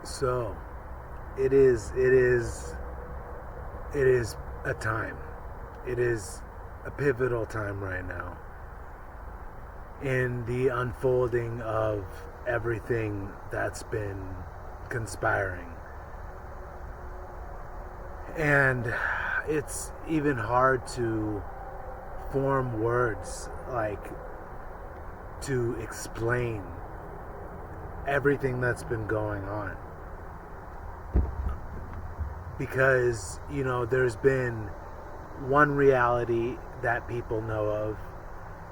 So it is a time. It is a pivotal time right now in the unfolding of everything that's been conspiring. And it's even hard to form words like to explain everything that's been going on. Because, there's been one reality that people know of,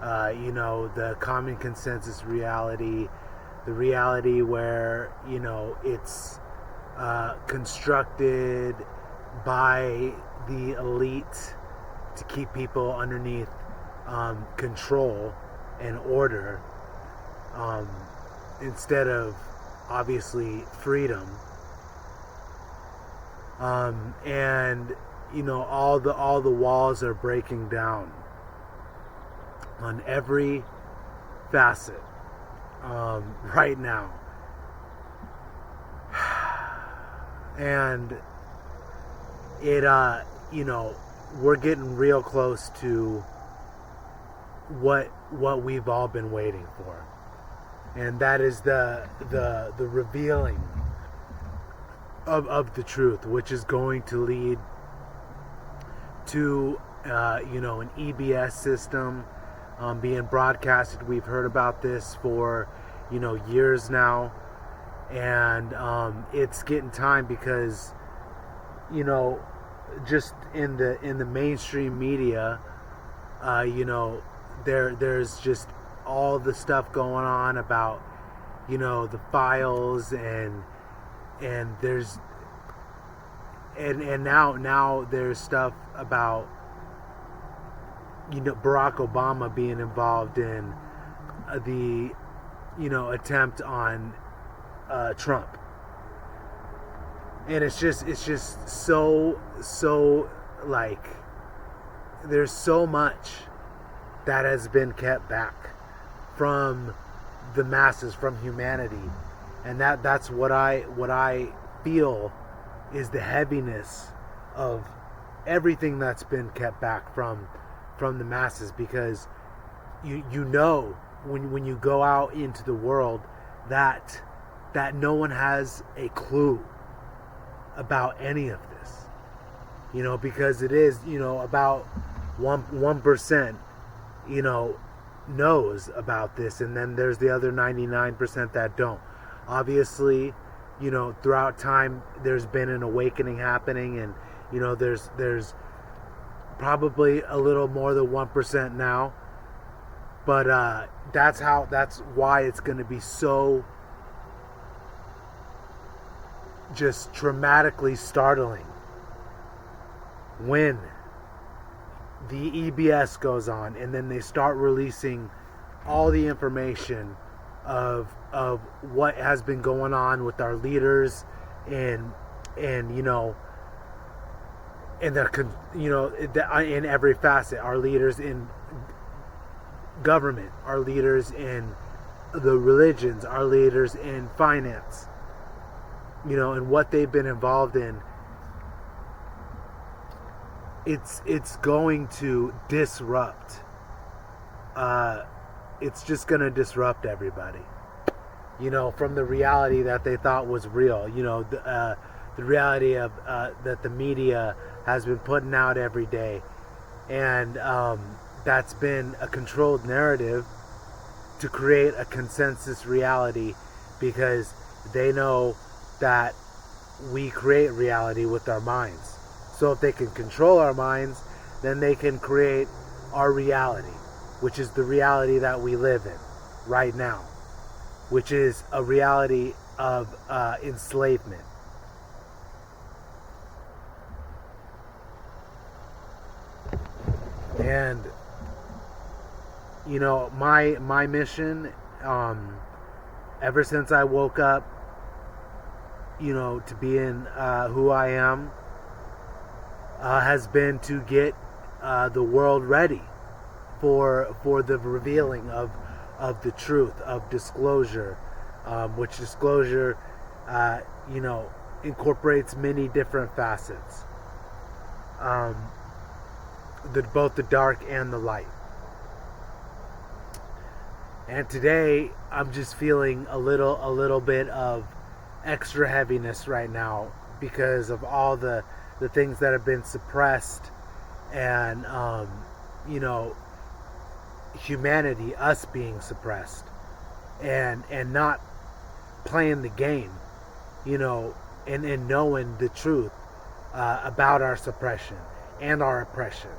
the common consensus reality, the reality where, it's constructed by the elite to keep people underneath control and order, instead of obviously freedom. And all the walls are breaking down on every facet right now, and it we're getting real close to what we've all been waiting for, and that is the revealing of the truth, which is going to lead to an EBS system being broadcasted. We've heard about this for years now, and it's getting time because just in the mainstream media, there's just all the stuff going on about the files and there's and now there's stuff about Barack Obama being involved in the attempt on Trump, and it's just so like there's so much that has been kept back from the masses, from humanity. And that's what I feel is the heaviness of everything that's been kept back from the masses, because when you go out into the world that no one has a clue about any of this, because it is about 1% knows about this, and then there's the other 99% that don't. Obviously, throughout time there's been an awakening happening, and there's probably a little more than 1% now, but that's why it's going to be so just traumatically startling when the EBS goes on and then they start releasing all the information of what has been going on with our leaders and in every facet, our leaders in government, our leaders in the religions, our leaders in finance, and what they've been involved in. It's going to disrupt. It's just going to disrupt everybody. From the reality that they thought was real. The reality of that the media has been putting out every day, and that's been a controlled narrative to create a consensus reality, because they know that we create reality with our minds. So if they can control our minds, then they can create our reality, which is the reality that we live in right now, which is a reality of enslavement. And my mission, ever since I woke up, to be in who I am, has been to get the world ready for the revealing of the truth, of disclosure, which disclosure you know, incorporates many different facets, um, both the dark and the light. And today, I'm just feeling a little bit of extra heaviness right now because of all the things that have been suppressed, and you know, humanity, us being suppressed, and not playing the game, you know, and knowing the truth about our suppression and our oppression.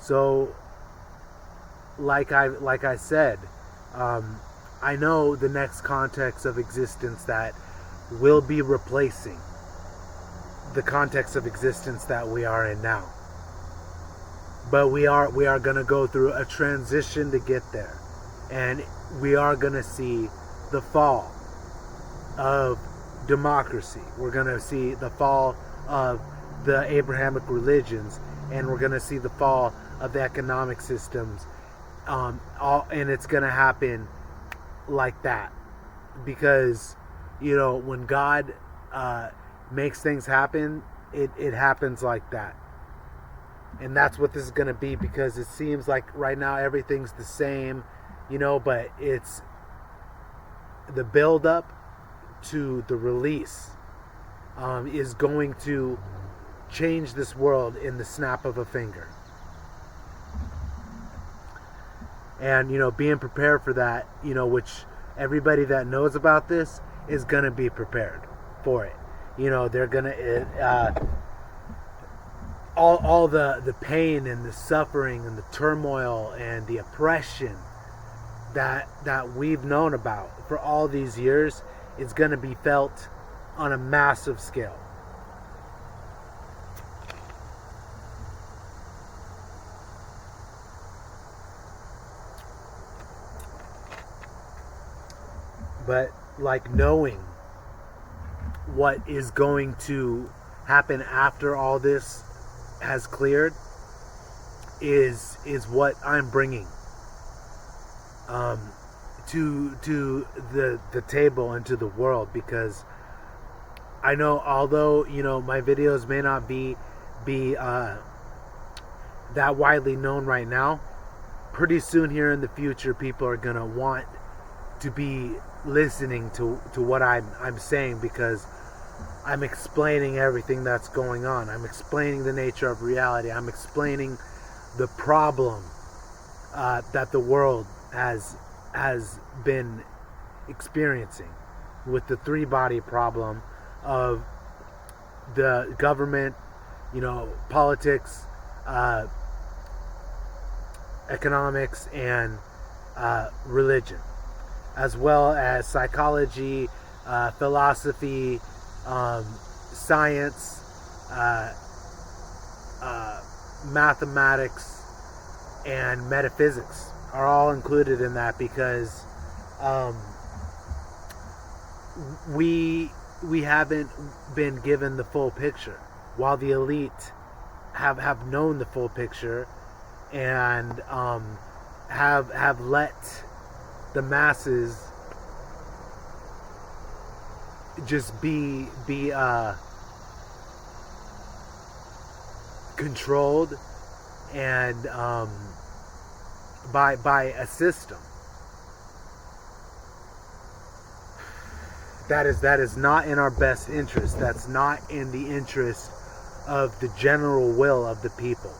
So, like I said, I know the next context of existence that will be replacing the context of existence that we are in now. But we are going to go through a transition to get there, and we are going to see the fall of democracy. We're going to see the fall of the Abrahamic religions, and we're going to see the fall of the economic systems, and it's going to happen like that, because, you know, when God makes things happen, it happens like that. And that's what this is going to be, because it seems like right now everything's the same, you know, but it's the build up to the release is going to change this world in the snap of a finger. And, you know, being prepared for that, you know, which everybody that knows about this is going to be prepared for it. You know, they're going to, all the pain and the suffering and the turmoil and the oppression that we've known about for all these years is going to be felt on a massive scale. But, like, knowing what is going to happen after all this has cleared is what I'm bringing to the table and to the world, because I know, although, you know, my videos may not be that widely known right now, pretty soon here in the future people are gonna want to be listening to what I'm saying, because I'm explaining everything that's going on. I'm explaining the nature of reality. I'm explaining the problem that the world has been experiencing with the three-body problem of the government, you know, politics, economics, and religion, as well as psychology, philosophy, science, mathematics, and metaphysics are all included in that, because we haven't been given the full picture, while the elite have known the full picture, and have let the masses just be controlled and by a system that is not in our best interest. That's not in the interest of the general will of the people.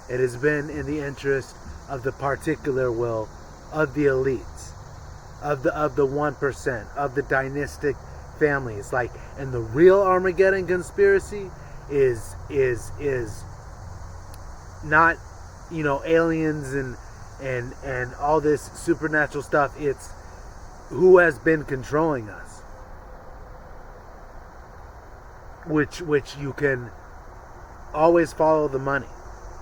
It has been in the interest of the particular will of the elites, of the 1%, of the dynastic families. Like, and the real Armageddon conspiracy is not, you know, aliens and all this supernatural stuff. It's who has been controlling us, which you can always follow the money.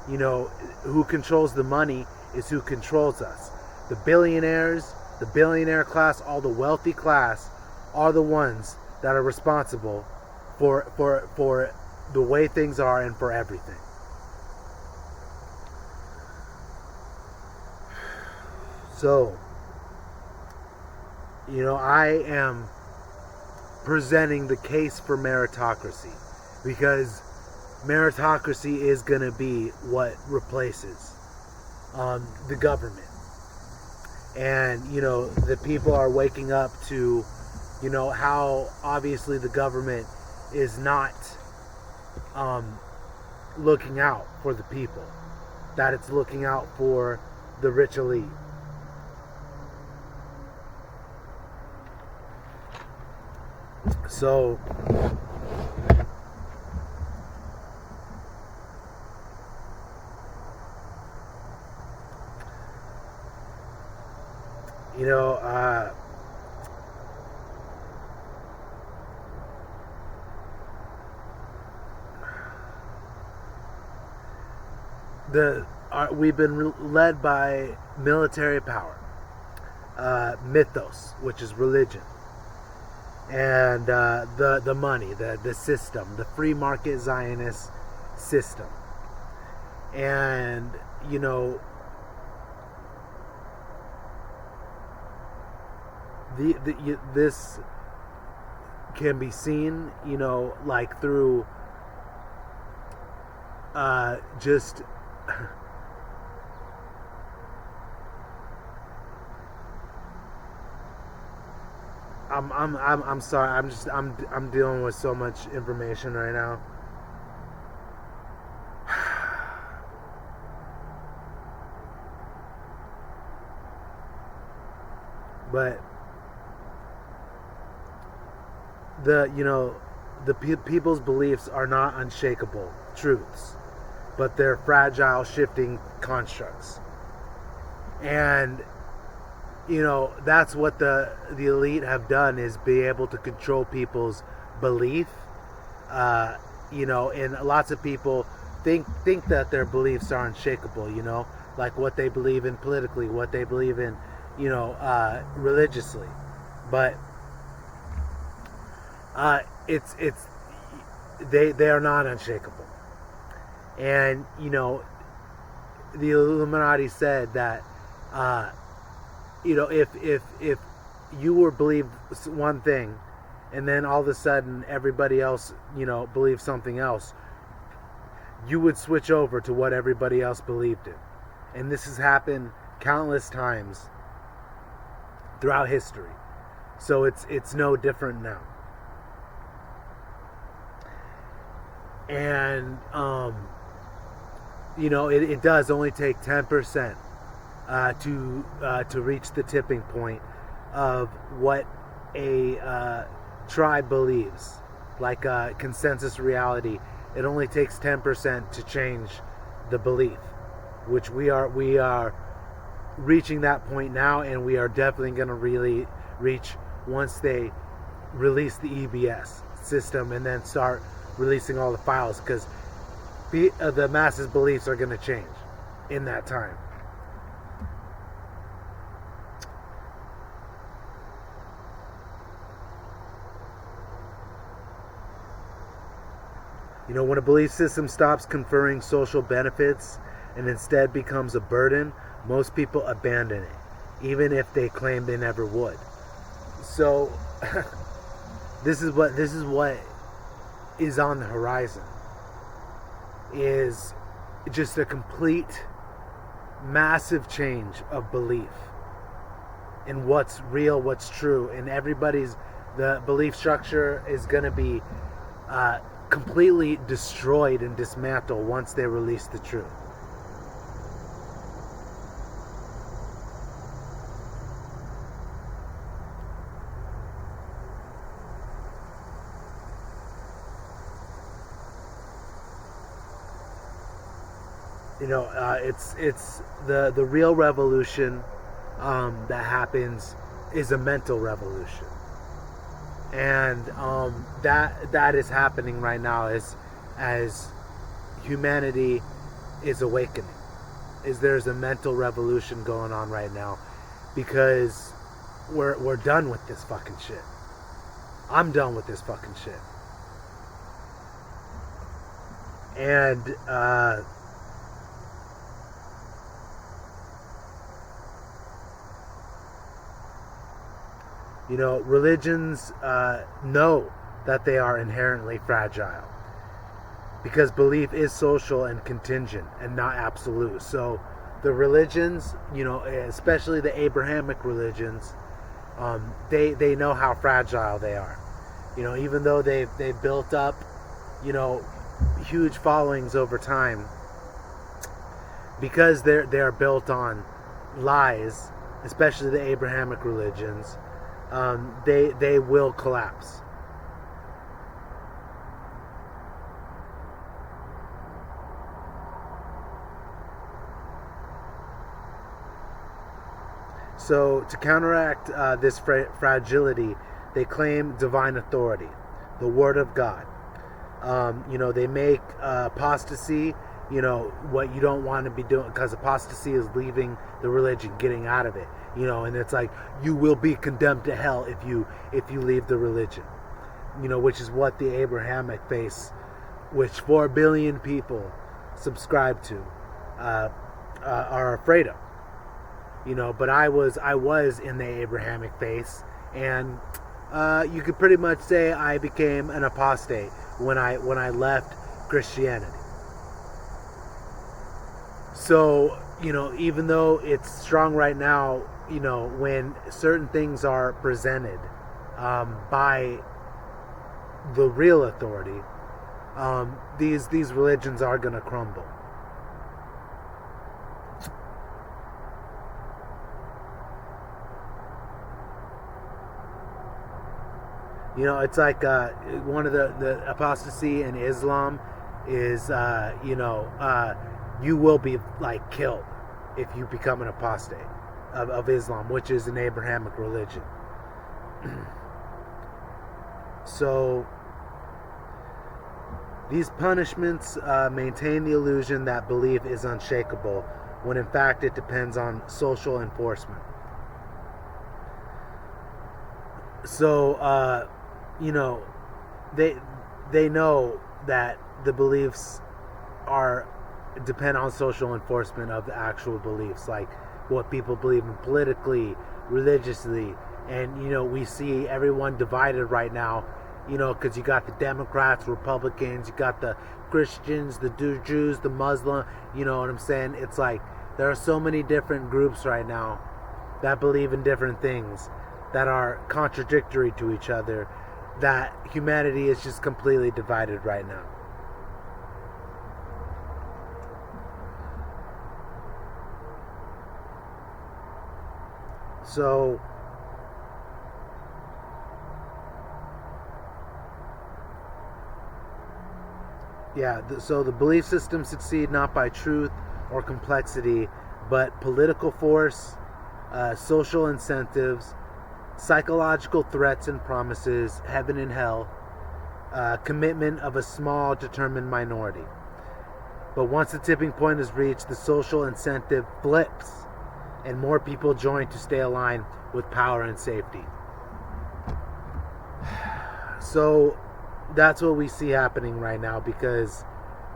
You know, who controls the money is who controls us. The billionaires, the billionaire class, all the wealthy class are the ones that are responsible for the way things are and for everything. So, I am presenting the case for meritocracy, because meritocracy is going to be what replaces the government. And, the people are waking up to, how obviously the government is not looking out for the people, that it's looking out for the rich elite. So, we've been led by military power, mythos, which is religion, and the money, the system, the free market Zionist system. And this can be seen, like through just I'm sorry. I'm dealing with so much information right now. But the people's beliefs are not unshakable truths, but they're fragile, shifting constructs. And that's what the elite have done, is be able to control people's belief. And lots of people think that their beliefs are unshakable, like what they believe in politically, what they believe in, religiously. But they are not unshakable. And the Illuminati said that if you were believed one thing, and then all of a sudden everybody else believes something else, you would switch over to what everybody else believed in. And this has happened countless times throughout history. So it's no different now. And it does only take 10% to reach the tipping point of what a tribe believes, like a consensus reality. It only takes 10% to change the belief, which we are reaching that point now, and we are definitely going to really reach once they release the EBS system and then start releasing all the files, because the masses' beliefs are going to change in that time. When a belief system stops conferring social benefits and instead becomes a burden, most people abandon it, even if they claim they never would. So this is what is on the horizon, is just a complete massive change of belief in what's real, what's true, and the belief structure is going to be completely destroyed and dismantled once they release the truth. It's the real revolution that happens is a mental revolution. And that is happening right now as humanity is awakening. There's a mental revolution going on right now, because we're done with this fucking shit. I'm done with this fucking shit. And Religions know that they are inherently fragile because belief is social and contingent and not absolute. So the religions, especially the Abrahamic religions, they know how fragile they are. Even though they've built up, huge followings over time, because they're built on lies, especially the Abrahamic religions, they will collapse. So to counteract this fragility, they claim divine authority, the Word of God. They make apostasy, what you don't want to be doing, because apostasy is leaving the religion, getting out of it, and it's like you will be condemned to hell if you leave the religion, which is what the Abrahamic faith, which 4 billion people subscribe to, are afraid of. But I was in the Abrahamic faith, and you could pretty much say I became an apostate when I left Christianity. So, even though it's strong right now, when certain things are presented by the real authority, these religions are going to crumble. It's like one of the apostasy in Islam is, you will be like killed if you become an apostate of Islam, which is an Abrahamic religion. So these punishments maintain the illusion that belief is unshakable, when in fact it depends on social enforcement. So they know that the beliefs depend on social enforcement of the actual beliefs, like what people believe in politically, religiously, and we see everyone divided right now, because you got the Democrats, Republicans, you got the Christians, the Jews, the Muslim, you know what I'm saying? It's like there are so many different groups right now that believe in different things that are contradictory to each other, that humanity is just completely divided right now. So so the belief systems succeed not by truth or complexity, but political force, social incentives, psychological threats and promises, heaven and hell, commitment of a small determined minority. But once the tipping point is reached, the social incentive flips and more people join to stay aligned with power and safety. So that's what we see happening right now, because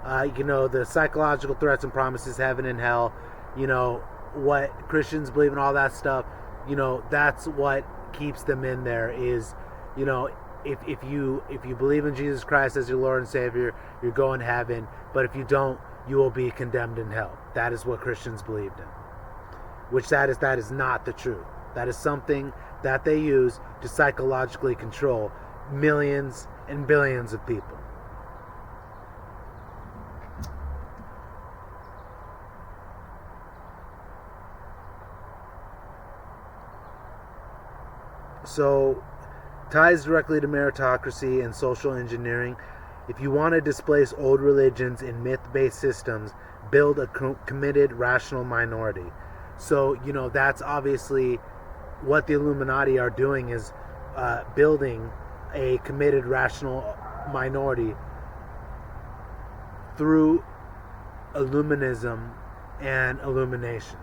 the psychological threats and promises, heaven and hell, what Christians believe in, all that stuff, that's what keeps them in there. Is if you believe in Jesus Christ as your Lord and Savior, you're going to heaven, but if you don't, you will be condemned in hell. That is what Christians believed in, which that is not the truth. That is something that they use to psychologically control millions and billions of people. So, ties directly to meritocracy and social engineering. If you want to displace old religions in myth-based systems, build a committed, rational minority. So, that's obviously what the Illuminati are doing, is building a committed, rational minority through illuminism and illumination.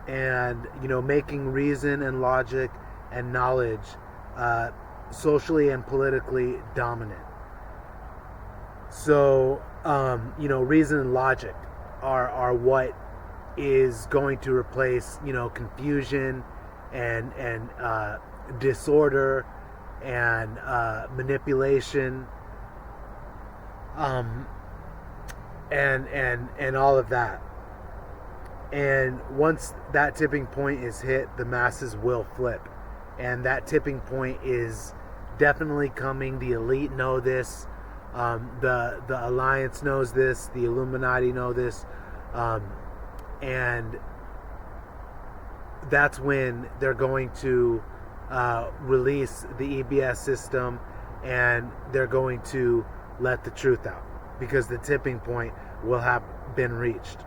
And, making reason and logic and knowledge socially and politically dominant. So, reason and logic are what is going to replace, confusion and disorder and manipulation, and all of that. And once that tipping point is hit, the masses will flip, and that tipping point is definitely coming. The elite know this. The alliance knows this. The Illuminati know this, and that's when they're going to release the EBS system, and they're going to let the truth out, because the tipping point will have been reached.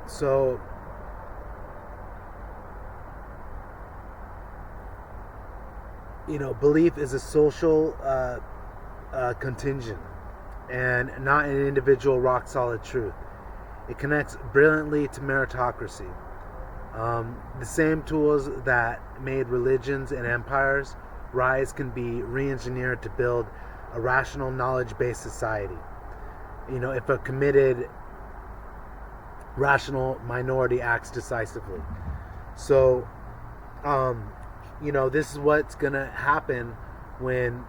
So belief is a social contingent and not an individual rock solid truth. It connects brilliantly to meritocracy. The same tools that made religions and empires rise can be re-engineered to build a rational, knowledge-based society. If a committed, rational minority acts decisively. So, this is what's going to happen when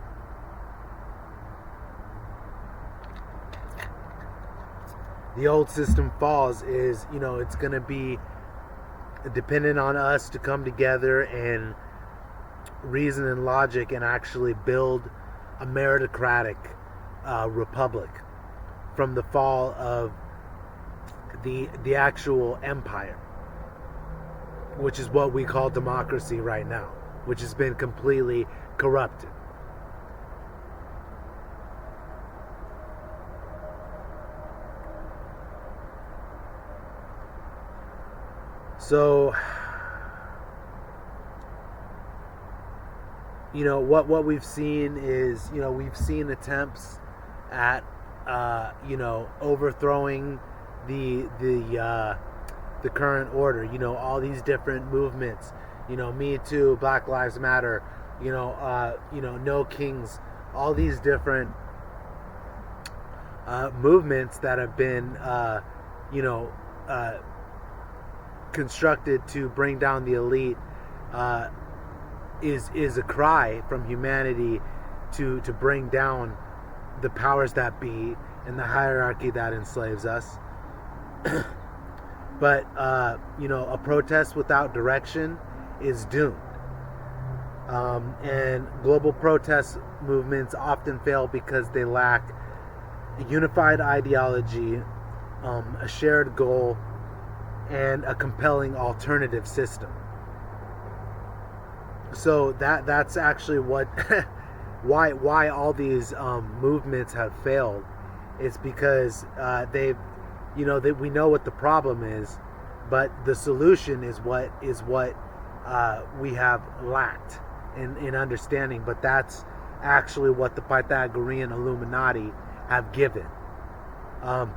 the old system falls. Is it's going to be dependent on us to come together and reason and logic and actually build a meritocratic republic from the fall of the actual empire, which is what we call democracy right now, which has been completely corrupted. So, what we've seen is, we've seen attempts at, overthrowing the current order. All these different movements. Me Too, Black Lives Matter. No Kings. All these different movements that have been, constructed to bring down the elite, is a cry from humanity to bring down the powers that be and the hierarchy that enslaves us. But a protest without direction is doomed. And global protest movements often fail because they lack a unified ideology, a shared goal, and a compelling alternative system. So that's actually what why all these movements have failed. It's because they've that we know what the problem is, but the solution is what we have lacked in understanding. But that's actually what the Pythagorean Illuminati have given,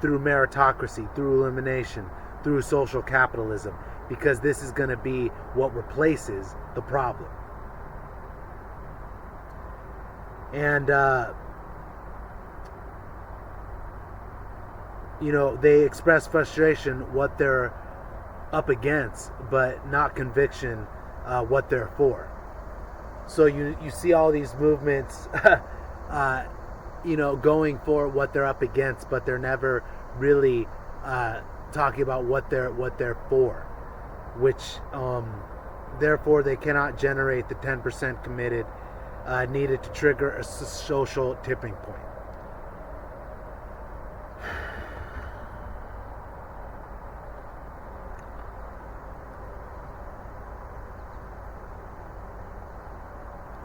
through meritocracy, through elimination, through social capitalism, because this is going to be what replaces the problem. And they express frustration what they're up against, but not conviction what they're for. So you see all these movements going for what they're up against, but they're never really talking about what they're for, which therefore they cannot generate the 10% committed needed to trigger a social tipping point.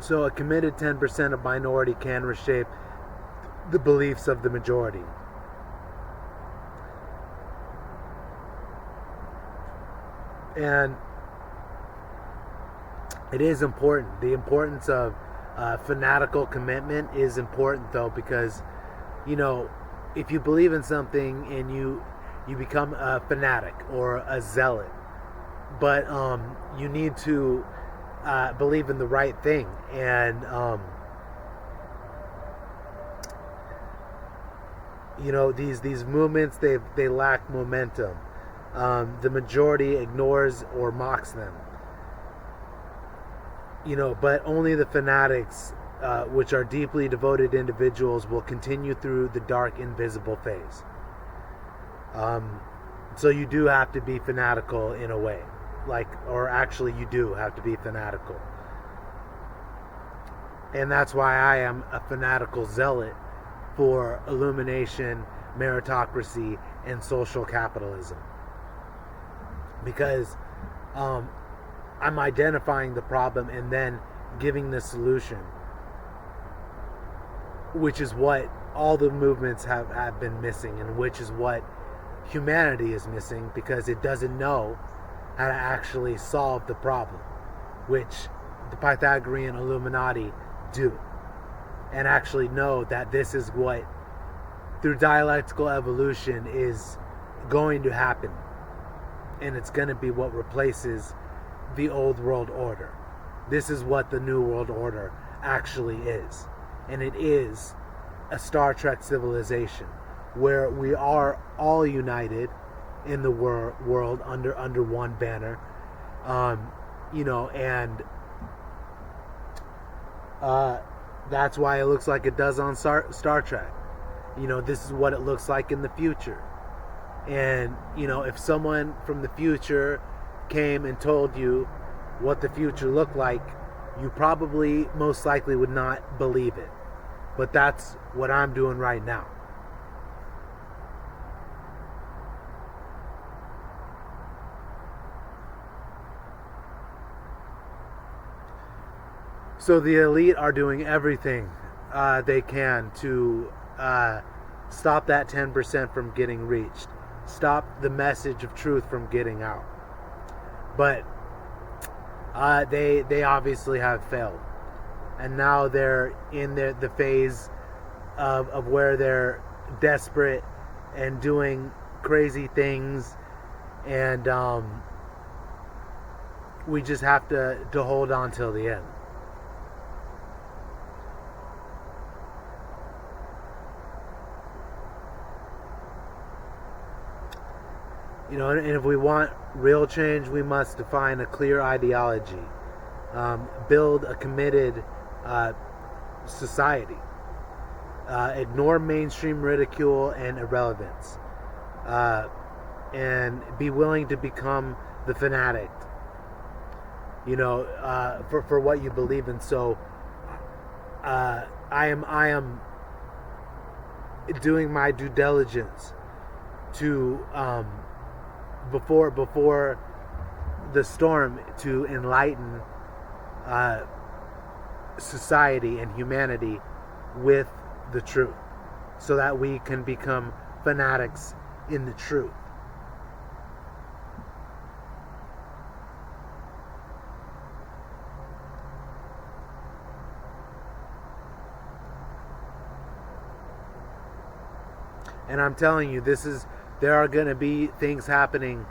So a committed 10% of minority can reshape the beliefs of the majority. And it is important. The importance of fanatical commitment is important, though, because, if you believe in something and you become a fanatic or a zealot, but you need to believe in the right thing. And these movements, they lack momentum. The majority ignores or mocks them. But only the fanatics, which are deeply devoted individuals, will continue through the dark, invisible phase. So you do have to be fanatical in a way. Or actually you do have to be fanatical. And that's why I am a fanatical zealot for illumination, meritocracy, and social capitalism. Because I'm identifying the problem and then giving the solution, which is what all the movements have been missing, and which is what humanity is missing, because it doesn't know how to actually solve the problem, which the Pythagorean Illuminati do, and actually know that this is what, through dialectical evolution, is going to happen, and it's going to be what replaces the old world order. This is what the new world order actually is, and it is a Star Trek civilization where we are all united in the world under one banner, and that's why it looks like it does on Star Trek. This is what it looks like in the future. And, if someone from the future came and told you what the future looked like, you probably most likely would not believe it. But that's what I'm doing right now. So the elite are doing everything they can to stop that 10% from getting reached. Stop the message of truth from getting out. But they obviously have failed. And now they're in the phase of where they're desperate and doing crazy things. And we just have to hold on till the end. And if we want real change, we must define a clear ideology, build a committed society, ignore mainstream ridicule and irrelevance, and be willing to become the fanatic, for what you believe in. So I am doing my due diligence to before the storm, to enlighten society and humanity with the truth, so that we can become fanatics in the truth. And I'm telling you, there are going to be things happening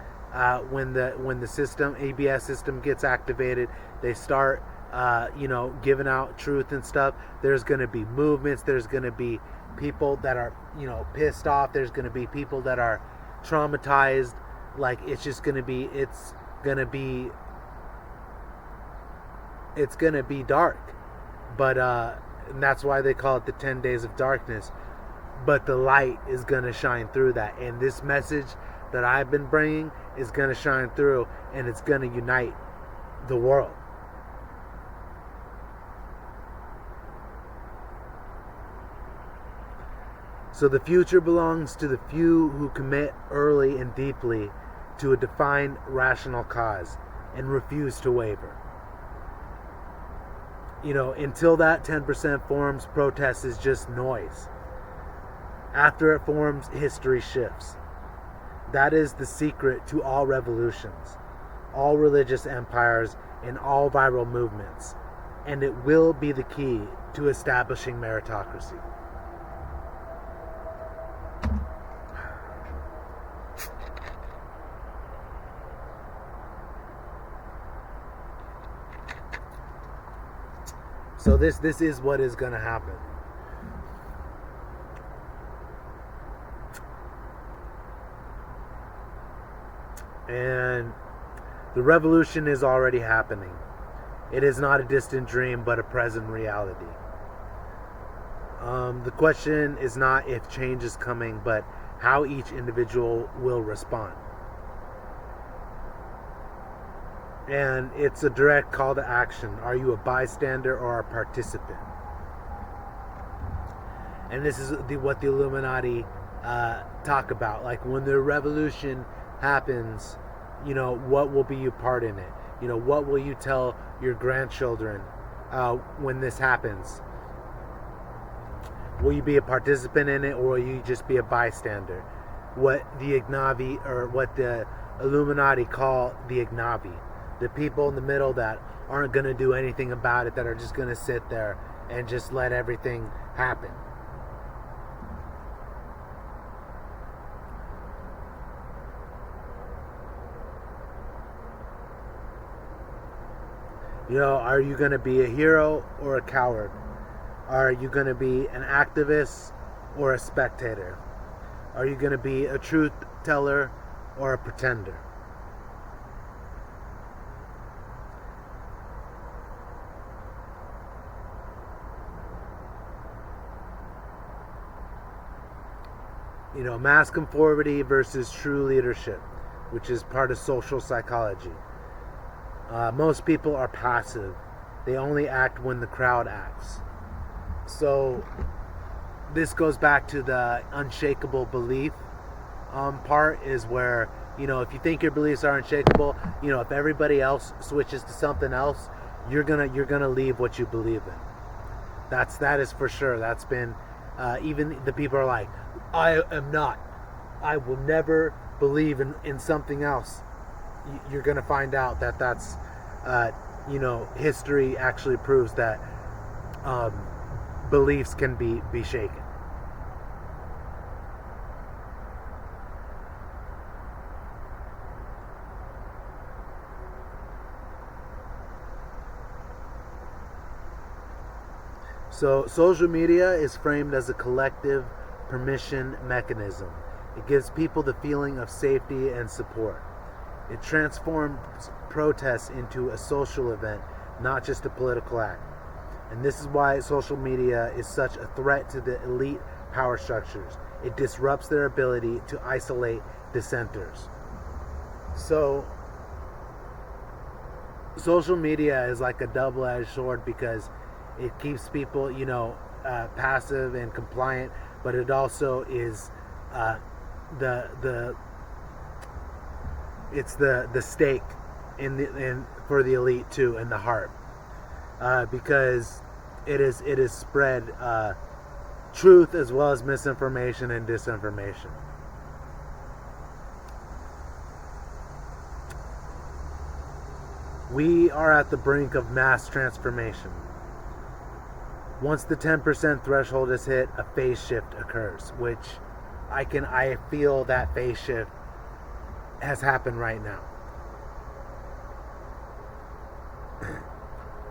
when the system, ABS system, gets activated. They start, giving out truth and stuff. There's going to be movements. There's going to be people that are, pissed off. There's going to be people that are traumatized. It's going to be dark. But and that's why they call it the 10 days of darkness. But the light is going to shine through that. And this message that I've been bringing is going to shine through, and it's going to unite the world. So the future belongs to the few who commit early and deeply to a defined rational cause and refuse to waver. Until that 10% forms, protest is just noise. After it forms, history shifts. That is the secret to all revolutions, all religious empires, and all viral movements. And it will be the key to establishing meritocracy. So this is what is going to happen. And the revolution is already happening. It is not a distant dream, but a present reality. The question is not if change is coming, but how each individual will respond. And it's a direct call to action. Are you a bystander or a participant? And this is what the Illuminati talk about. Like, when the revolution happens, what will be your part in it? What will you tell your grandchildren when this happens? Will you be a participant in it, or will you just be a bystander? What the Ignavi, or what the Illuminati call the Ignavi, the people in the middle that aren't going to do anything about it, that are just going to sit there and just let everything happen. Are you going to be a hero or a coward? Are you going to be an activist or a spectator? Are you going to be a truth teller or a pretender? Mass conformity versus true leadership, which is part of social psychology. Most people are passive. They only act when the crowd acts. So this goes back to the unshakable belief part, is where, if you think your beliefs are unshakable, if everybody else switches to something else, you're gonna leave what you believe in. That is for sure. That's been even the people are like, I will never believe in something else. You're gonna find out that that's history actually proves that beliefs can be shaken. So social media is framed as a collective permission mechanism. It gives people the feeling of safety and support. It transforms protests into a social event, not just a political act. And this is why social media is such a threat to the elite power structures. It disrupts their ability to isolate dissenters. So social media is like a double-edged sword, because it keeps people, passive and compliant, but it also is it's the stake in for the elite too, in the heart, because it is spread truth as well as misinformation and disinformation. We are at the brink of mass transformation. Once the 10% threshold is hit, a phase shift occurs, which I feel that phase shift has happened right now.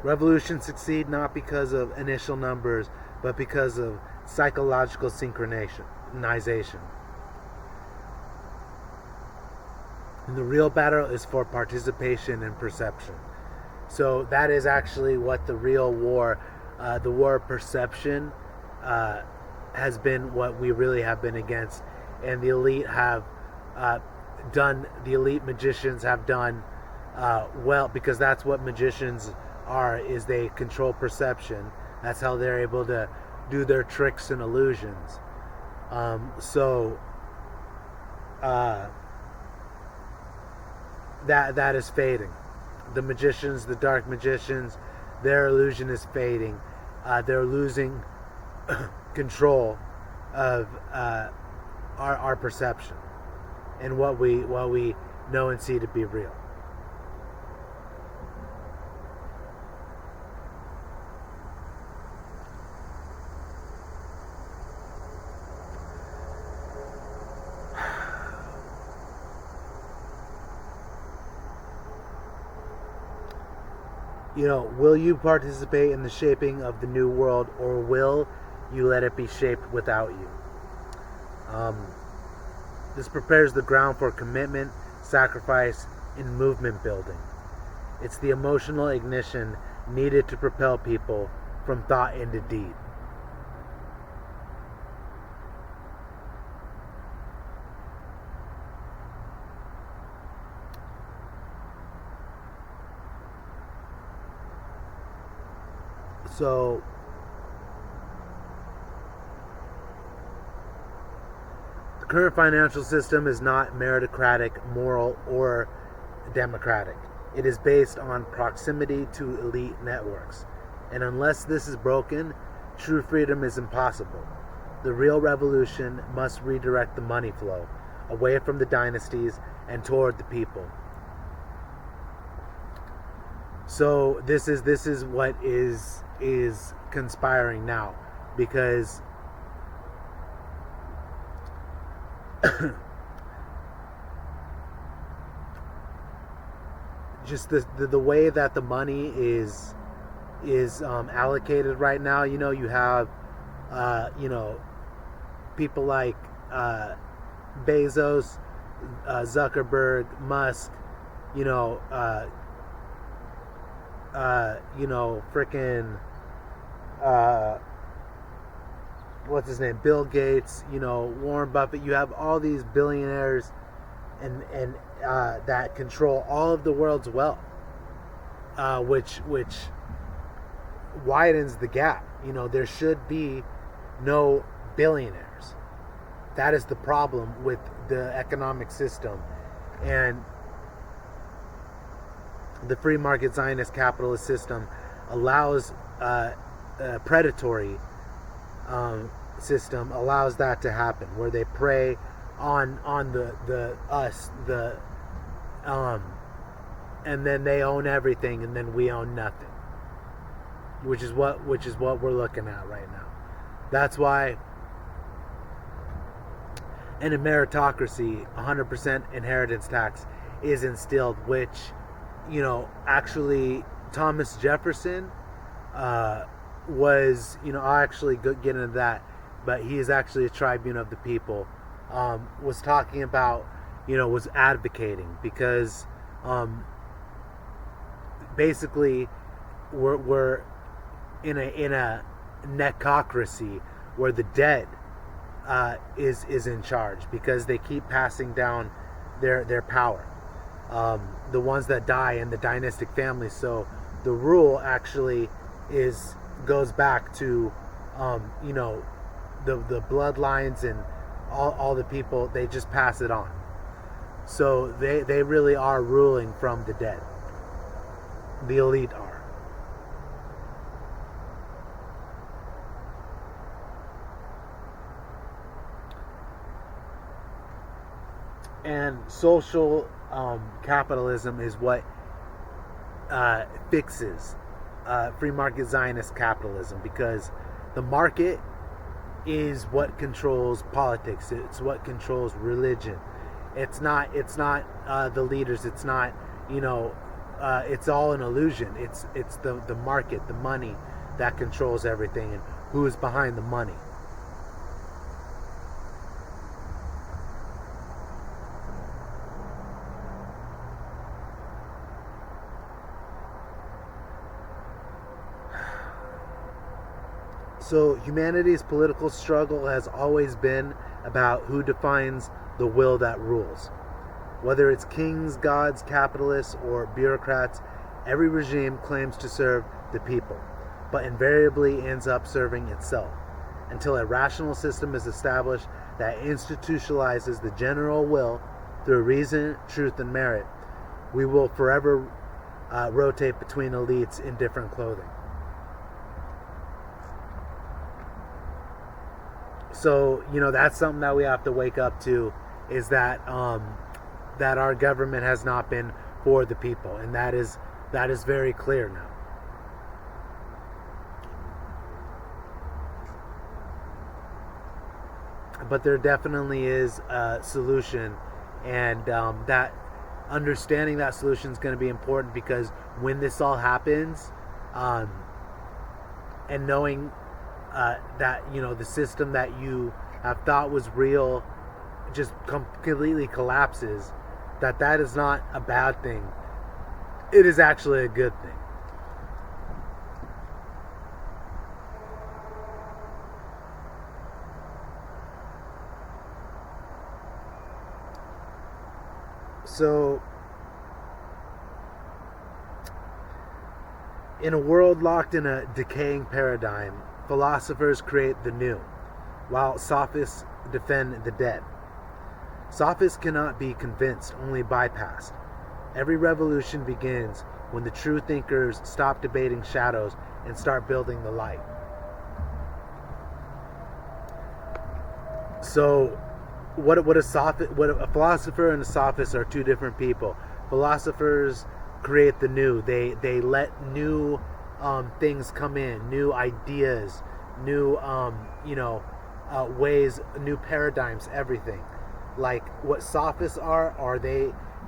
Revolutions succeed not because of initial numbers, but because of psychological synchronization. And the real battle is for participation and perception. So that is actually what the real war, the war of perception, has been what we really have been against. And the elite have the elite magicians have done well, because that's what magicians are, is they control perception. That's how they're able to do their tricks and illusions. That is fading. The magicians, the dark magicians, their illusion is fading. They're losing control of our perception and what we know and see to be real. Will you participate in the shaping of the new world, or will you let it be shaped without you? This prepares the ground for commitment, sacrifice, and movement building. It's the emotional ignition needed to propel people from thought into deed. So, the current financial system is not meritocratic, moral, or democratic. It is based on proximity to elite networks. And unless this is broken, true freedom is impossible. The real revolution must redirect the money flow away from the dynasties and toward the people. So this is what is conspiring now, because just the way that the money is allocated right now. You have people like Bezos, Zuckerberg, Musk, freaking what's his name, Bill Gates, Warren Buffett. You have all these billionaires and that control all of the world's wealth, which widens the gap. There should be no billionaires. That is the problem with the economic system, and the free market Zionist capitalist system allows a predatory system allows that to happen, where they prey on us, and then they own everything, and then we own nothing, which is what we're looking at right now. That's why in a meritocracy, 100% inheritance tax is instilled, which actually Thomas Jefferson was, I'll actually get into that, but he is actually a tribune of the people, was talking about, was advocating, because basically we're in a necocracy where the dead is in charge, because they keep passing down their power, the ones that die in the dynastic families. So the rule actually goes back to the bloodlines and all the people. They just pass it on. So they really are ruling from the dead. The elite are. And social capitalism is what fixes free market Zionist capitalism, because the market is what controls politics. It's what controls religion. It's not the leaders. It's not, it's all an illusion. It's the market, the money, that controls everything, and who is behind the money. So humanity's political struggle has always been about who defines the will that rules. Whether it's kings, gods, capitalists, or bureaucrats, every regime claims to serve the people, but invariably ends up serving itself, until a rational system is established that institutionalizes the general will through reason, truth, and merit. We will forever rotate between elites in different clothing. So, that's something that we have to wake up to, is that that our government has not been for the people, and that is very clear now. But there definitely is a solution, and that understanding that solution is going to be important, because when this all happens, um, and knowing that the system that you have thought was real just completely collapses, that is not a bad thing. It is actually a good thing. So, in a world locked in a decaying paradigm, philosophers create the new, while sophists defend the dead. Sophists cannot be convinced, only bypassed. Every revolution begins when the true thinkers stop debating shadows and start building the light. So, what a philosopher and a sophist are two different people. Philosophers create the new. They let new things come in, new ideas, new ways, new paradigms, everything. Like what sophists are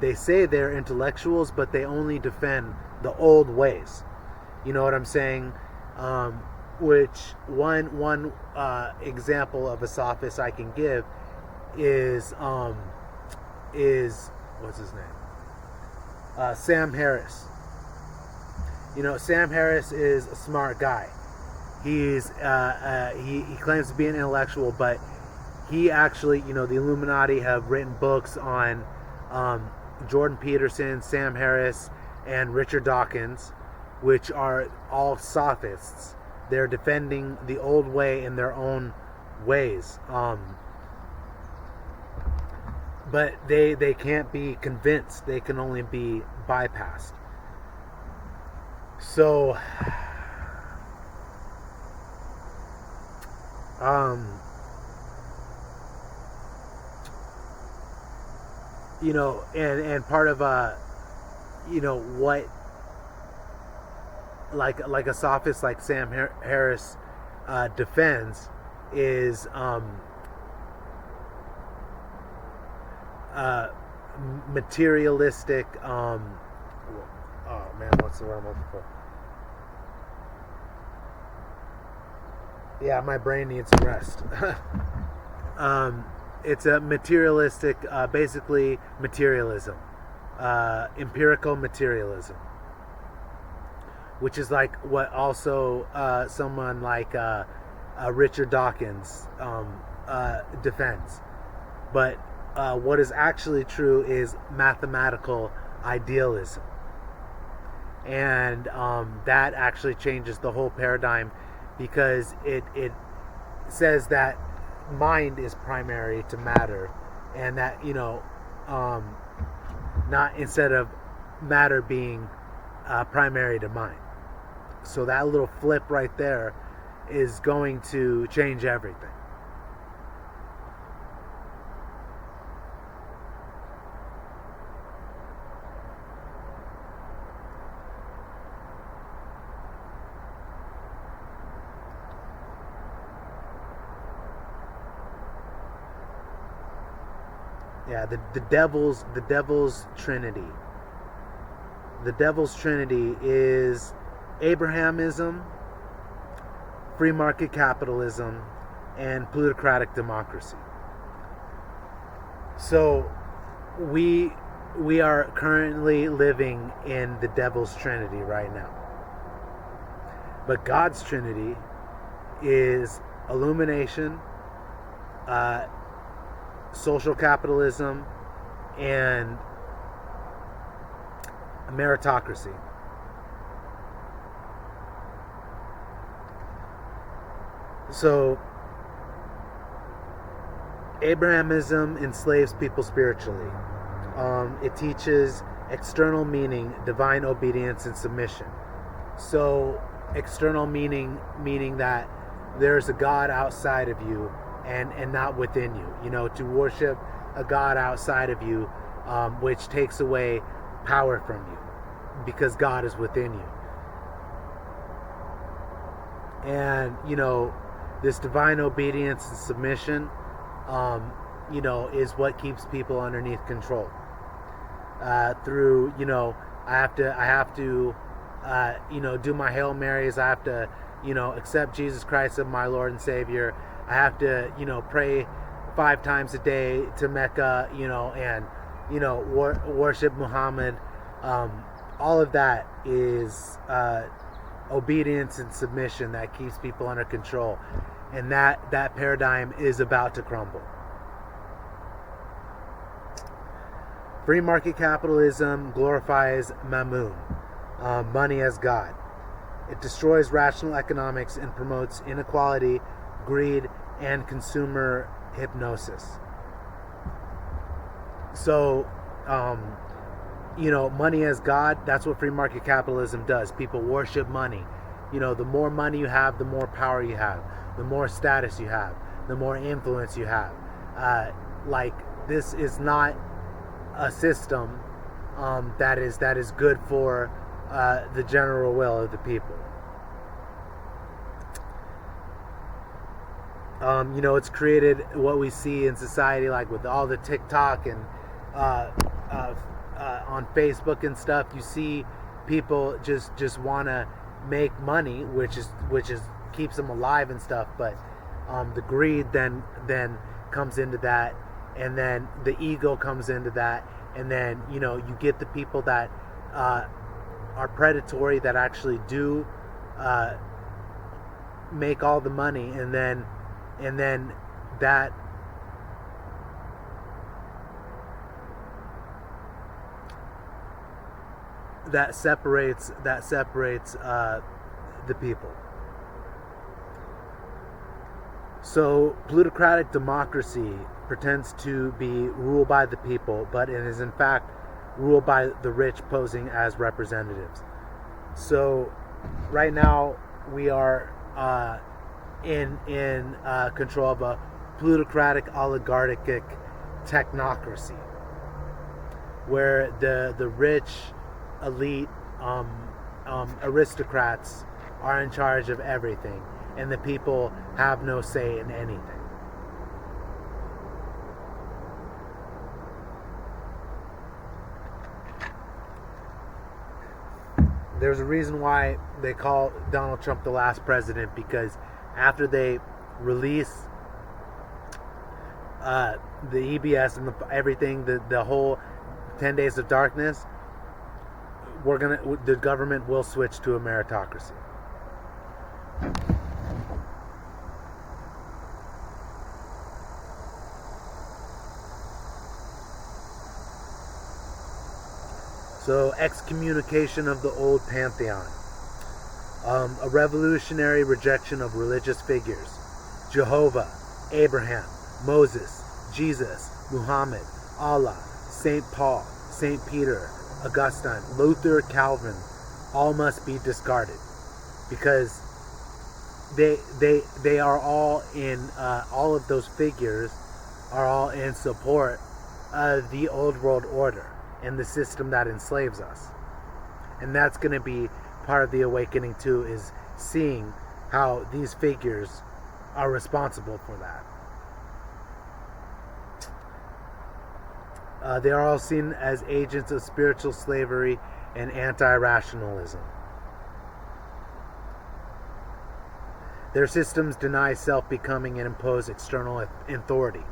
they say they're intellectuals, but they only defend the old ways. You know what I'm saying? Which one example of a sophist I can give is what's his name? Sam Harris. Sam Harris is a smart guy. He's he claims to be an intellectual, but he actually, the Illuminati have written books on Jordan Peterson, Sam Harris, and Richard Dawkins, which are all sophists. They're defending the old way in their own ways. But they can't be convinced. They can only be bypassed. So, and part of what, like a sophist like Sam Harris defends is materialistic. Oh man, what's the word I'm looking for? Yeah, my brain needs some rest. It's a materialistic, basically materialism, empirical materialism, which is like what also someone like Richard Dawkins defends. But what is actually true is mathematical idealism. And that actually changes the whole paradigm, because it says that mind is primary to matter, and that not instead of matter being primary to mind. So that little flip right there is going to change everything. Yeah, the devil's trinity. The devil's trinity is Abrahamism, free market capitalism, and plutocratic democracy. So we are currently living in the devil's trinity right now. But God's trinity is illumination, social capitalism, and meritocracy. So Abrahamism enslaves people spiritually. It teaches external meaning, divine obedience, and submission. So external meaning that there's a God outside of you and not within you. To worship a God outside of you, which takes away power from you, because God is within you. And this divine obedience and submission, is what keeps people underneath control. through, I have to do my Hail Marys. I have to, accept Jesus Christ as my Lord and Savior. I have to, pray 5 times a day to Mecca, and, worship Muhammad. All of that is obedience and submission that keeps people under control. And that paradigm is about to crumble. Free market capitalism glorifies Mammon, money as God. It destroys rational economics and promotes inequality, greed, and consumer hypnosis. So, money as God, that's what free market capitalism does. People worship money. The more money you have, the more power you have, the more status you have, the more influence you have. This is not a system that is good for the general will of the people. It's created what we see in society, like with all the TikTok and on Facebook and stuff. You see people just want to make money, which is keeps them alive and stuff. But the greed then comes into that, and then the ego comes into that, and then you get the people that are predatory, that actually do make all the money, and then that separates the people. So plutocratic democracy pretends to be ruled by the people, but it is in fact ruled by the rich posing as representatives. So right now we are in control of a plutocratic oligarchic technocracy, where the rich elite aristocrats are in charge of everything, and the people have no say in anything. There's a reason why they call Donald Trump the last president, because after they release the EBS and everything, the whole 10 days of darkness, the government will switch to a meritocracy. So, excommunication of the old pantheon. A revolutionary rejection of religious figures. Jehovah, Abraham, Moses, Jesus, Muhammad, Allah, St. Paul, St. Peter, Augustine, Luther, Calvin, all must be discarded, because they are all in, all of those figures are all in support of the old world order and the system that enslaves us. And that's going to be part of the awakening too, is seeing how these figures are responsible for that. They are all seen as agents of spiritual slavery and anti-rationalism. Their systems deny self-becoming and impose external authority.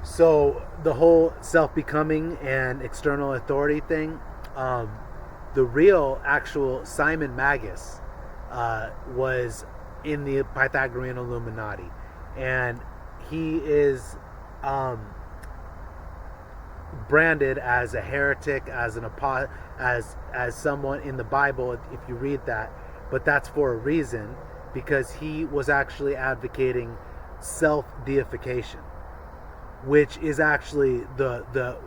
So the whole self-becoming and external authority thing, the real actual Simon Magus was in the Pythagorean Illuminati, and he is branded as a heretic, as an as someone in the Bible, if you read that. But that's for a reason, because he was actually advocating self-deification, which is actually the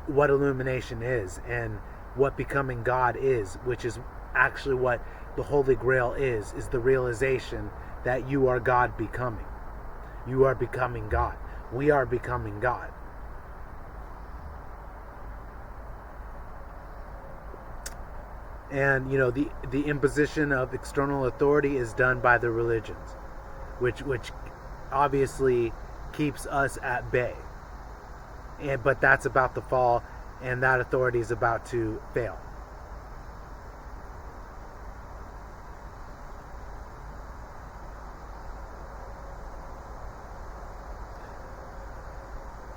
what illumination is, and what becoming God is, which is actually what the Holy Grail is the realization that you are God becoming. You are becoming God. We are becoming God. And the imposition of external authority is done by the religions, which obviously keeps us at bay. But that's about to fall and that authority is about to fail.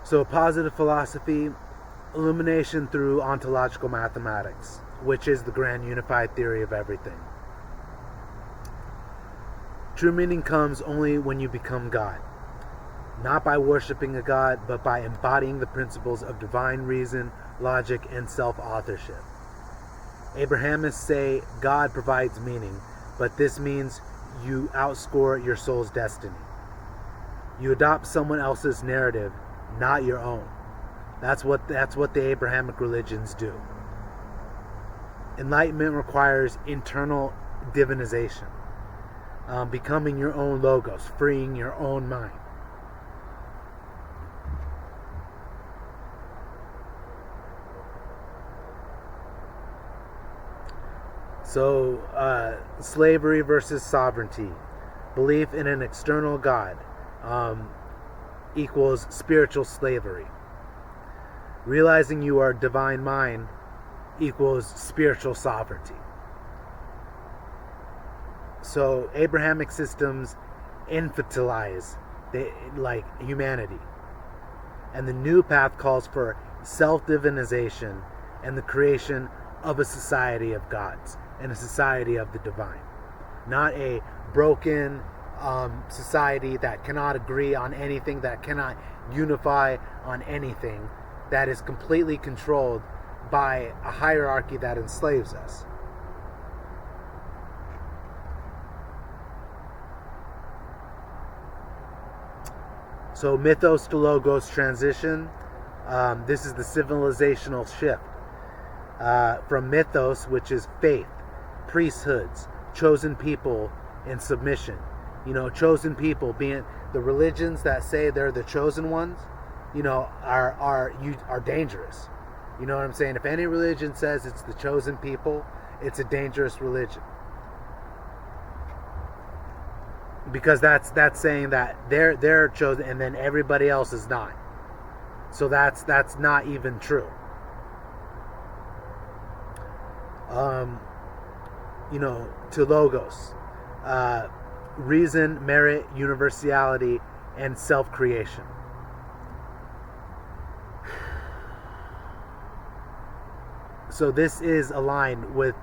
So positive philosophy, illumination through ontological mathematics, which is the grand unified theory of everything. True meaning comes only when you become God. Not by worshiping a God, but by embodying the principles of divine reason, logic, and self-authorship. Abrahamists say God provides meaning, but this means you outscore your soul's destiny. You adopt someone else's narrative, not your own. That's what the Abrahamic religions do. Enlightenment requires internal divinization, becoming your own logos, freeing your own mind. So, slavery versus sovereignty. Belief in an external God equals spiritual slavery. Realizing you are divine mind equals spiritual sovereignty. So Abrahamic systems infantilize humanity. And the new path calls for self-divinization and the creation of a society of gods and a society of the divine. Not a broken society that cannot agree on anything, that cannot unify on anything, that is completely controlled by a hierarchy that enslaves us. So mythos to logos transition. This is the civilizational shift. From mythos, which is faith, priesthoods, chosen people, and submission. Chosen people being the religions that say they're the chosen ones, are dangerous. You know what I'm saying? If any religion says it's the chosen people, it's a dangerous religion. Because that's saying that they're chosen and then everybody else is not. So that's not even true. To logos. Reason, merit, universality, and self-creation. So this is aligned with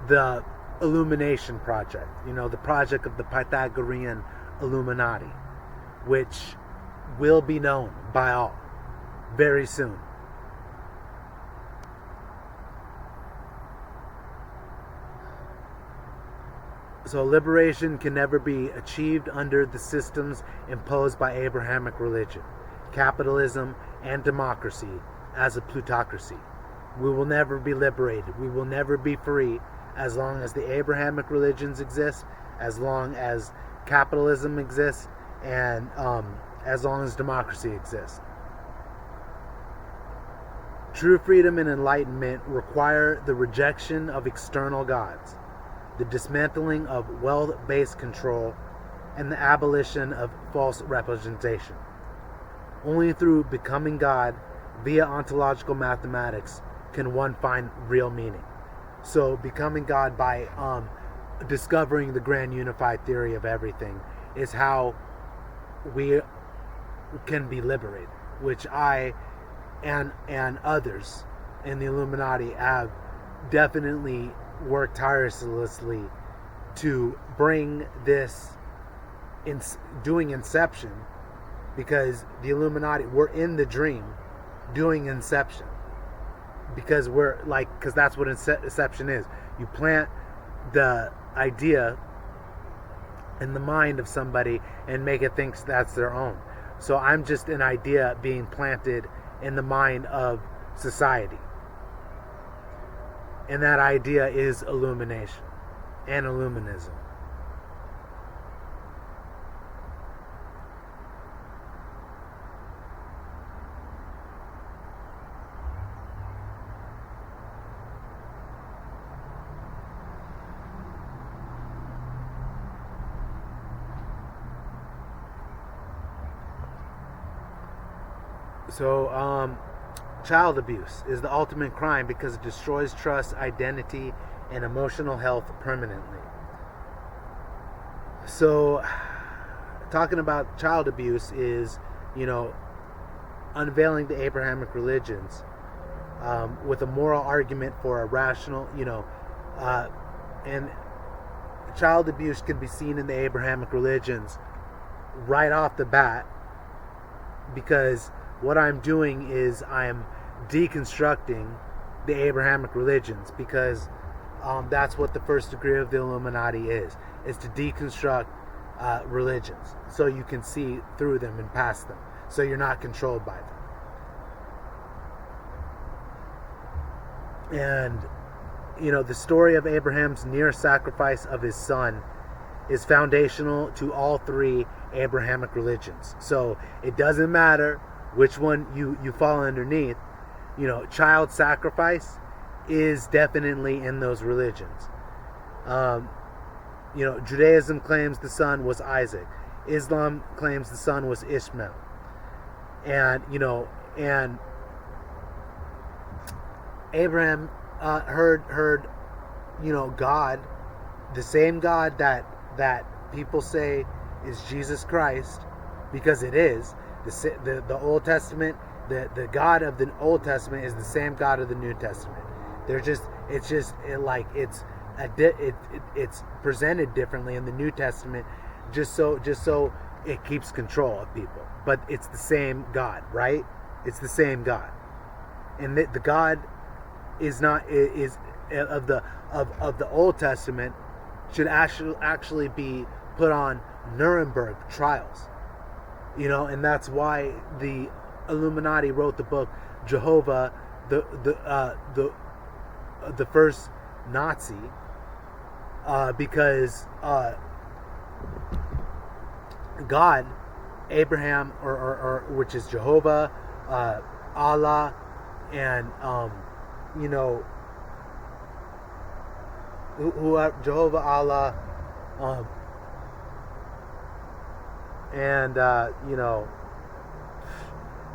the Illumination project, the project of the Pythagorean Illuminati, which will be known by all very soon. So liberation can never be achieved under the systems imposed by Abrahamic religion, capitalism, and democracy as a plutocracy. We will never be liberated. We will never be free as long as the Abrahamic religions exist, as long as capitalism exists, and as long as democracy exists. True freedom and enlightenment require the rejection of external gods, the dismantling of wealth-based control, and the abolition of false representation. Only through becoming God via ontological mathematics can one find real meaning. So becoming God by discovering the grand unified theory of everything is how we can be liberated, which I and others in the Illuminati have definitely worked tirelessly to bring this doing Inception, because the Illuminati, we're in the dream doing Inception, because because that's what Inception is. You plant the idea in the mind of somebody and make it think that's their own. So I'm just an idea being planted in the mind of society. And that idea is illumination and illuminism. So child abuse is the ultimate crime because it destroys trust, identity, and emotional health permanently. So, talking about child abuse is, unveiling the Abrahamic religions with a moral argument for a rational, and child abuse can be seen in the Abrahamic religions right off the bat, because what I'm doing is I'm deconstructing the Abrahamic religions, because that's what the first degree of the Illuminati is to deconstruct religions so you can see through them and past them, so you're not controlled by them. And the story of Abraham's near sacrifice of his son is foundational to all three Abrahamic religions. So it doesn't matter which one you fall underneath. Child sacrifice is definitely in those religions. Judaism claims the son was Isaac. Islam claims the son was Ishmael. And Abraham heard God, the same God that people say is Jesus Christ, because it is. The Old Testament, the God of the Old Testament is the same God of the New Testament. It's presented differently in the New Testament, just so it keeps control of people. But it's the same God, right? It's the same God, and the God is of the Old Testament should actually be put on Nuremberg trials, and that's why the Illuminati wrote the book Jehovah, the first Nazi, because God, Abraham, or which is Jehovah, Allah, and who Jehovah, Allah, and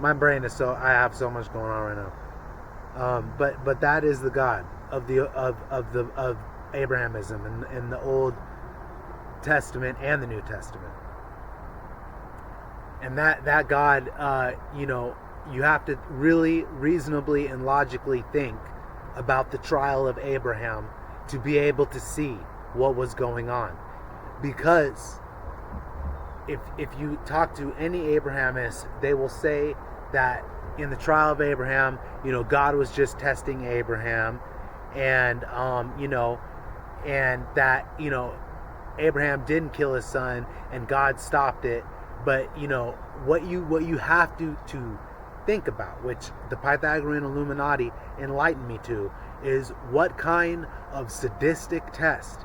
my brain is I have so much going on right now. But that is the God of Abrahamism in the Old Testament and the New Testament. And that God, you have to really reasonably and logically think about the trial of Abraham to be able to see what was going on. Because if you talk to any Abrahamist, they will say that in the trial of Abraham, God was just testing Abraham, and and that Abraham didn't kill his son and God stopped it. But what you have to think about, which the Pythagorean Illuminati enlightened me to, is what kind of sadistic test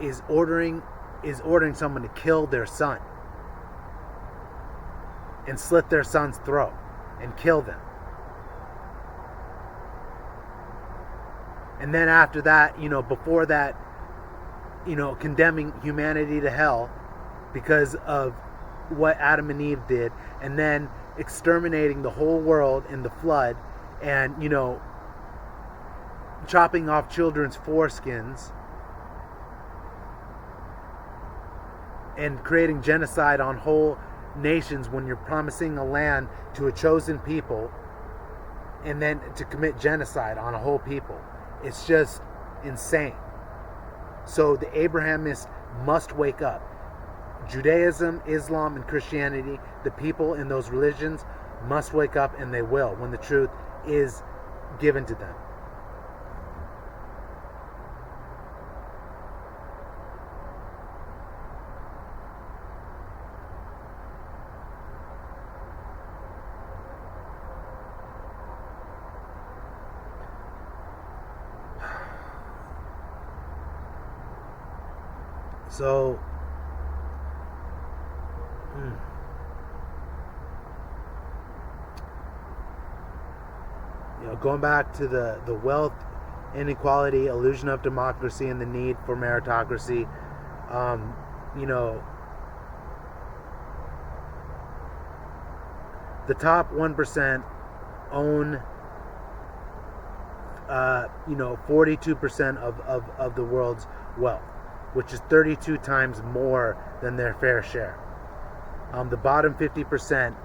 is ordering someone to kill their son and slit their son's throat and kill them. And then after that, before that, condemning humanity to hell because of what Adam and Eve did, and then exterminating the whole world in the flood, and chopping off children's foreskins and creating genocide on whole nations when you're promising a land to a chosen people, and then to commit genocide on a whole people. It's just insane. So the Abrahamists must wake up. Judaism, Islam, and Christianity, the people in those religions must wake up, and they will when the truth is given to them. So, going back to the wealth inequality, illusion of democracy, and the need for meritocracy, the top 1% own 42% of the world's wealth, which is 32 times more than their fair share. The bottom 50%,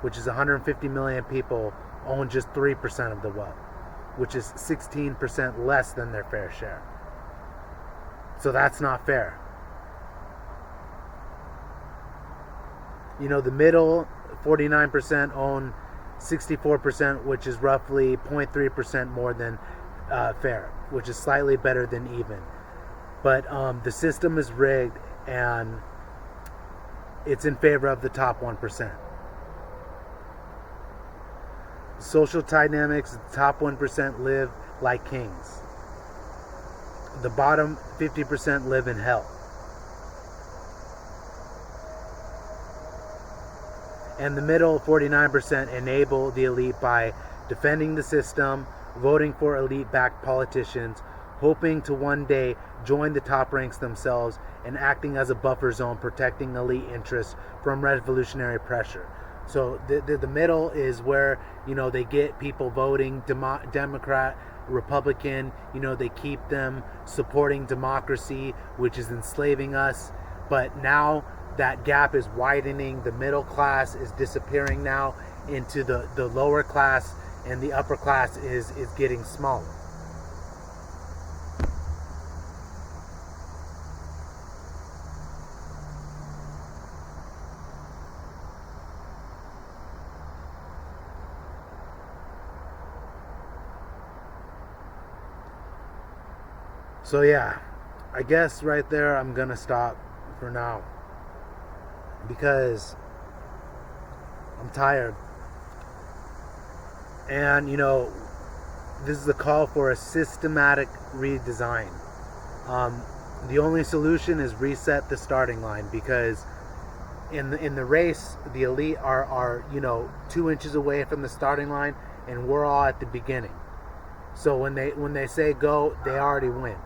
which is 150 million people, own just 3% of the wealth, which is 16% less than their fair share. So that's not fair. The middle 49% own 64%, which is roughly 0.3% more than fair, which is slightly better than even. But the system is rigged, and it's in favor of the top 1%. Social dynamics, the top 1% live like kings. The bottom 50% live in hell. And the middle 49% enable the elite by defending the system, voting for elite-backed politicians, hoping to one day join the top ranks themselves, and acting as a buffer zone, protecting elite interests from revolutionary pressure. So the middle is where, they get people voting Democrat, Republican, they keep them supporting democracy, which is enslaving us. But now that gap is widening. The middle class is disappearing now into the lower class, and the upper class is getting smaller. So yeah, I guess right there I'm gonna stop for now, because I'm tired. And this is a call for a systematic redesign. The only solution is reset the starting line, because in the race, the elite are 2 inches away from the starting line, and we're all at the beginning. So when they say go, they already win.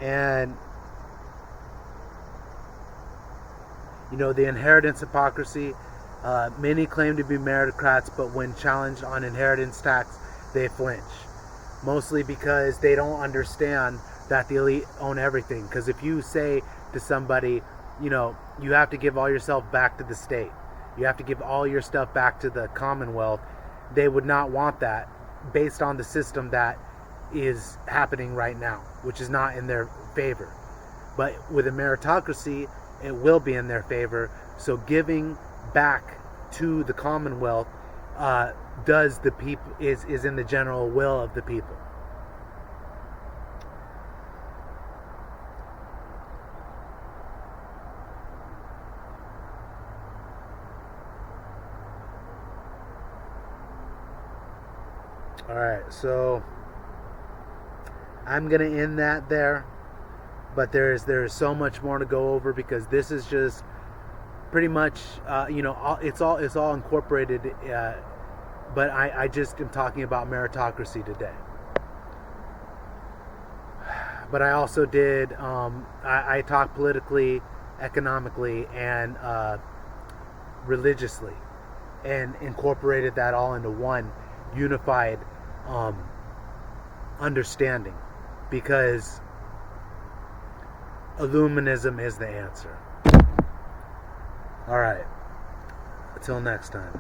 And the inheritance hypocrisy. Many claim to be meritocrats, but when challenged on inheritance tax, they flinch. Mostly because they don't understand that the elite own everything. Because if you say to somebody, you have to give all yourself back to the state, you have to give all your stuff back to the Commonwealth, they would not want that, based on the system that is happening right now, which is not in their favor. But with a meritocracy, it will be in their favor. So giving back to the Commonwealth is in the general will of the people. All right, so I'm gonna end that there, but there is so much more to go over, because this is just pretty much it's all incorporated, but I just am talking about meritocracy today. But I also did I talked politically, economically, and religiously, and incorporated that all into one unified understanding, because Illuminism is the answer. All right. Until next time.